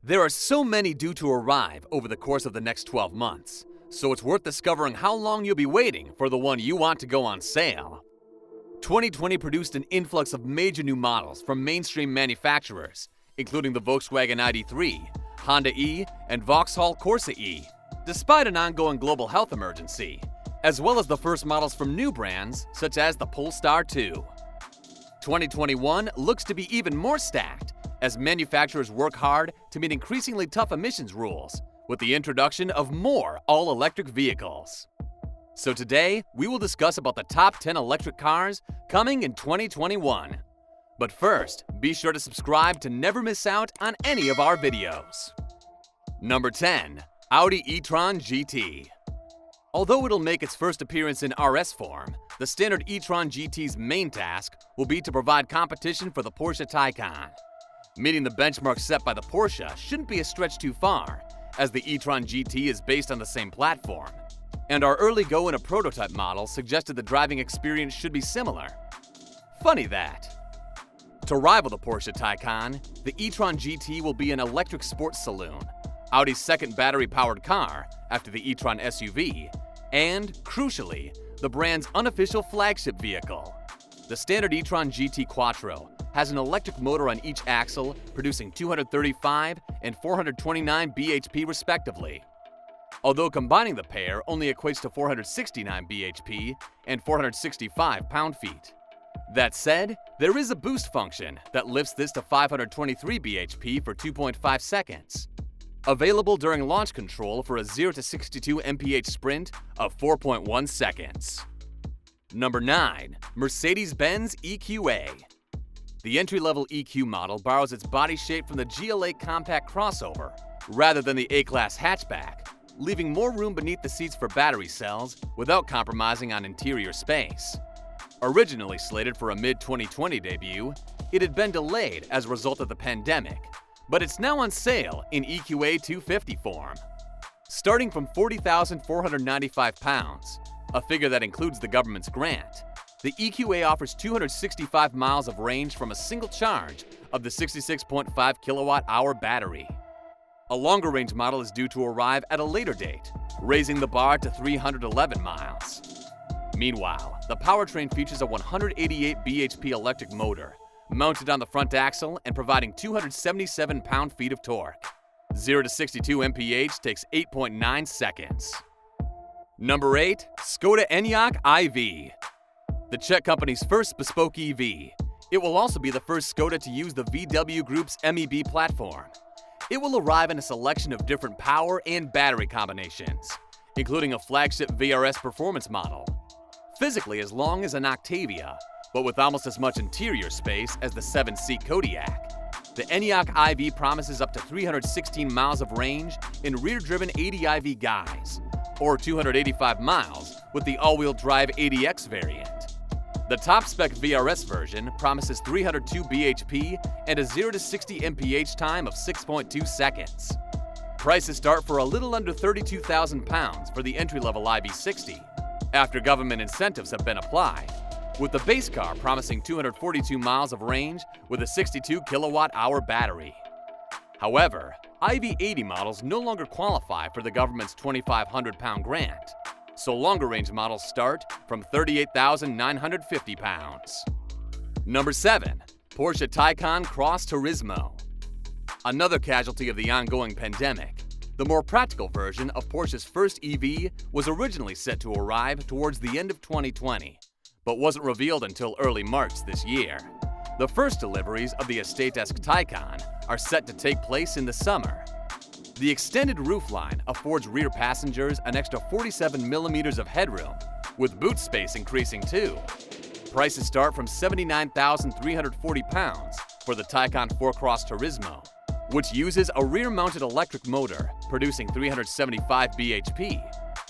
There are so many due to arrive over the course of the next 12 months, so it's worth discovering how long you'll be waiting for the one you want to go on sale. 2020 produced an influx of major new models from mainstream manufacturers, including the Volkswagen ID.3, Honda E, and Vauxhall Corsa E, despite an ongoing global health emergency, as well as the first models from new brands such as the Polestar 2. 2021 looks to be even more stacked as manufacturers work hard to meet increasingly tough emissions rules with the introduction of more all-electric vehicles. So today, we will discuss about the top 10 electric cars coming in 2021. But first, be sure to subscribe to never miss out on any of our videos. Number 10. Audi E-tron GT. Although it'll make its first appearance in RS form, the standard E-tron GT's main task will be to provide competition for the Porsche Taycan. Meeting the benchmark set by the Porsche shouldn't be a stretch too far, as the e-tron GT is based on the same platform, and our early go in a prototype model suggested the driving experience should be similar. Funny that. To rival the Porsche Taycan, the e-tron GT will be an electric sports saloon, Audi's second battery-powered car after the e-tron SUV, and, crucially, the brand's unofficial flagship vehicle. The standard e-tron GT Quattro has an electric motor on each axle, producing 235 and 429 bhp respectively. Although combining the pair only equates to 469 bhp and 465 pound-feet. That said, there is a boost function that lifts this to 523 bhp for 2.5 seconds. Available during launch control for a 0 to 62 mph sprint of 4.1 seconds. Number 9. Mercedes-Benz EQA. The entry-level EQ model borrows its body shape from the GLA compact crossover, rather than the A-Class hatchback, leaving more room beneath the seats for battery cells without compromising on interior space. Originally slated for a mid-2020 debut, it had been delayed as a result of the pandemic, but it's now on sale in EQA 250 form. Starting from 40,495 pounds, a figure that includes the government's grant, the EQA offers 265 miles of range from a single charge of the 66.5 kilowatt-hour battery. A longer-range model is due to arrive at a later date, raising the bar to 311 miles. Meanwhile, the powertrain features a 188 bhp electric motor, mounted on the front axle and providing 277 pound-feet of torque. 0 to 62 mph takes 8.9 seconds. Number 8. Skoda Envag IV. The Czech company's first bespoke EV, it will also be the first Skoda to use the VW Group's MEB platform. It will arrive in a selection of different power and battery combinations, including a flagship VRS performance model. Physically as long as an Octavia, but with almost as much interior space as the 7-seat Kodiaq. The Envag IV promises up to 316 miles of range in rear-driven 80 IV guise, or 285 miles with the all-wheel drive 80X variant. The top-spec VRS version promises 302 bhp and a 0 to 60 mph time of 6.2 seconds. Prices start for a little under £32,000 for the entry-level IV60, after government incentives have been applied, with the base car promising 242 miles of range with a 62 kilowatt-hour battery. However, IV80 models no longer qualify for the government's £2,500 grant, so longer-range models start from £38,950. Number 7. Porsche Taycan Cross Turismo. Another casualty of the ongoing pandemic, the more practical version of Porsche's first EV was originally set to arrive towards the end of 2020, but wasn't revealed until early March this year. The first deliveries of the estate-esque Taycan are set to take place in the summer. The extended roofline affords rear passengers an extra 47 millimeters of headroom, with boot space increasing too. Prices start from £79,340 for the Taycan 4Cross Turismo, which uses a rear-mounted electric motor producing 375 bhp.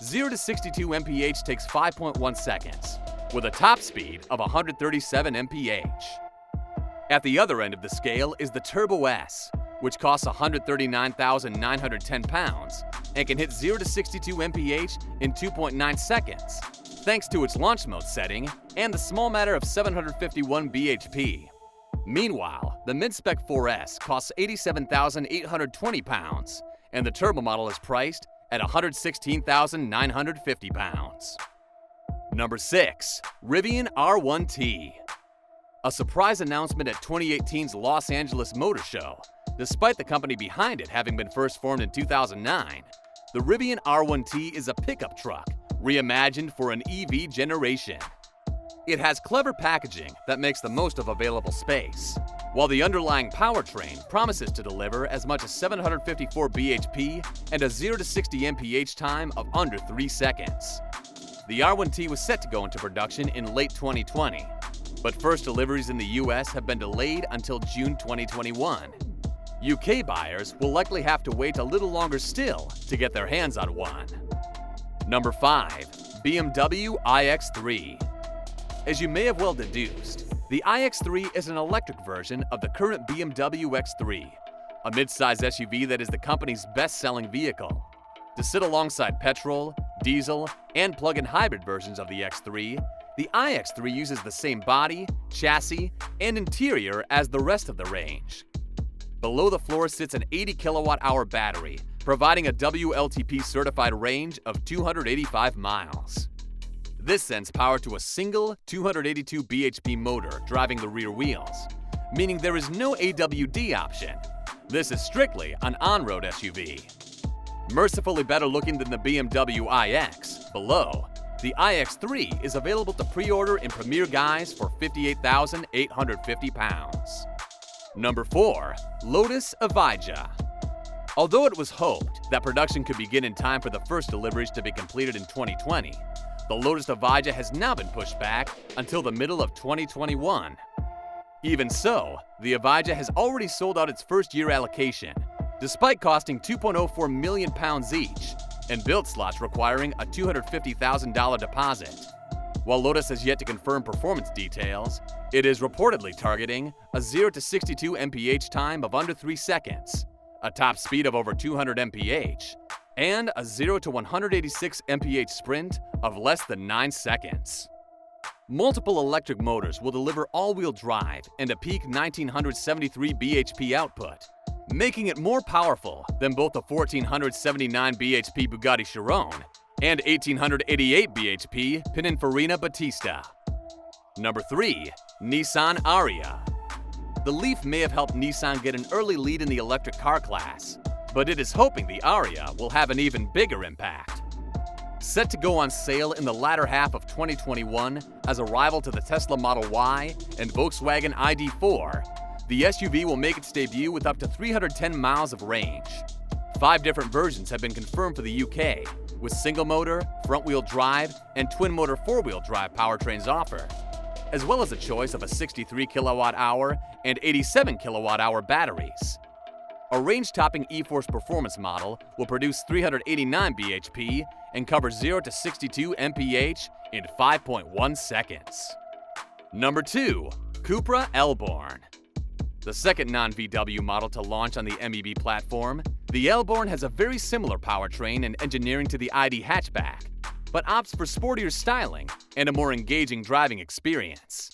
0 to 62 mph takes 5.1 seconds, with a top speed of 137 mph. At the other end of the scale is the Turbo S, which costs £139,910 and can hit 0 to 62 mph in 2.9 seconds, thanks to its launch mode setting and the small matter of 751 bhp. Meanwhile, the mid-spec 4S costs £87,820, and the turbo model is priced at £116,950. Number 6. Rivian R1T. A surprise announcement at 2018's Los Angeles Motor Show. Despite the company behind it having been first formed in 2009, the Rivian R1T is a pickup truck reimagined for an EV generation. It has clever packaging that makes the most of available space, while the underlying powertrain promises to deliver as much as 754 bhp and a 0 to 60 mph time of under 3 seconds. The R1T was set to go into production in late 2020, but first deliveries in the US have been delayed until June 2021. UK buyers will likely have to wait a little longer still to get their hands on one. Number 5. BMW iX3. As you may have well deduced, the iX3 is an electric version of the current BMW X3, a mid-size SUV that is the company's best-selling vehicle. To sit alongside petrol, diesel, and plug-in hybrid versions of the X3, the iX3 uses the same body, chassis, and interior as the rest of the range. Below the floor sits an 80 kilowatt-hour battery, providing a WLTP-certified range of 285 miles. This sends power to a single 282 bhp motor driving the rear wheels, meaning there is no AWD option. This is strictly an on-road SUV. Mercifully better looking than the BMW iX, below, the iX3 is available to pre-order in premier guise for £58,850. Number 4. Lotus Evija. Although it was hoped that production could begin in time for the first deliveries to be completed in 2020, the Lotus Evija has now been pushed back until the middle of 2021. Even so, the Evija has already sold out its first-year allocation, despite costing £2.04 million each, and build slots requiring a $250,000 deposit. While Lotus has yet to confirm performance details, it is reportedly targeting a 0 to 62 mph time of under 3 seconds, a top speed of over 200 mph, and a 0 to 186 mph sprint of less than 9 seconds. Multiple electric motors will deliver all-wheel drive and a peak 1973 bhp output, making it more powerful than both the 1479 bhp Bugatti Chiron and 1888 bhp Pininfarina Battista. Number 3. Nissan Ariya. The Leaf may have helped Nissan get an early lead in the electric car class, but it is hoping the Ariya will have an even bigger impact. Set to go on sale in the latter half of 2021 as a rival to the Tesla Model Y and Volkswagen ID.4, the SUV will make its debut with up to 310 miles of range. 5 different versions have been confirmed for the UK, with single-motor, front-wheel drive, and twin-motor four-wheel drive powertrains offered, as well as a choice of a 63 kilowatt-hour and 87 kilowatt-hour batteries. A range-topping E-Force performance model will produce 389 bhp and cover 0 to 62 mph in 5.1 seconds. Number 2. Cupra Elborn. The second non-VW model to launch on the MEB platform, the Elborn has a very similar powertrain and engineering to the ID hatchback, but opts for sportier styling and a more engaging driving experience.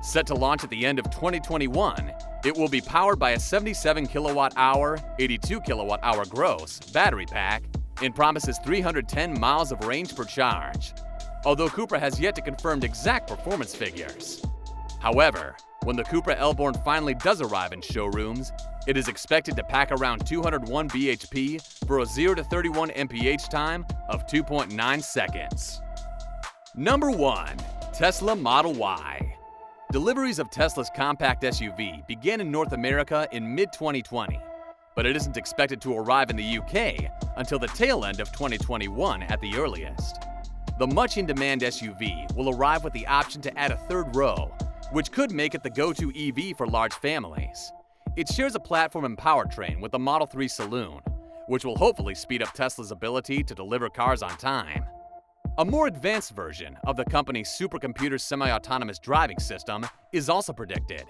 Set to launch at the end of 2021, it will be powered by a 77 kilowatt-hour, 82 kilowatt-hour gross battery pack and promises 310 miles of range per charge, although Cupra has yet to confirm exact performance figures. However, when the Cupra Elborn finally does arrive in showrooms, it is expected to pack around 201 bhp for a 0 to 31 mph time of 2.9 seconds. Number 1. Tesla Model Y. Deliveries of Tesla's compact SUV began in North America in mid-2020, but it isn't expected to arrive in the UK until the tail end of 2021 at the earliest. The much-in-demand SUV will arrive with the option to add a third row, which could make it the go-to EV for large families. It shares a platform and powertrain with the Model 3 Saloon, which will hopefully speed up Tesla's ability to deliver cars on time. A more advanced version of the company's supercomputer semi-autonomous driving system is also predicted,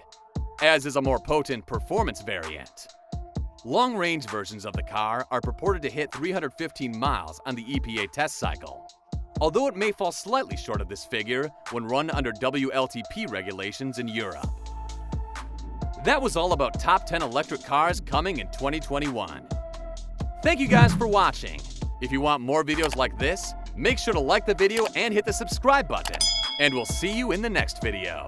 as is a more potent performance variant. Long-range versions of the car are purported to hit 315 miles on the EPA test cycle. although it may fall slightly short of this figure when run under WLTP regulations in Europe. That was all about top 10 electric cars coming in 2021. Thank you guys for watching. If you want more videos like this, make sure to like the video and hit the subscribe button. And we'll see you in the next video.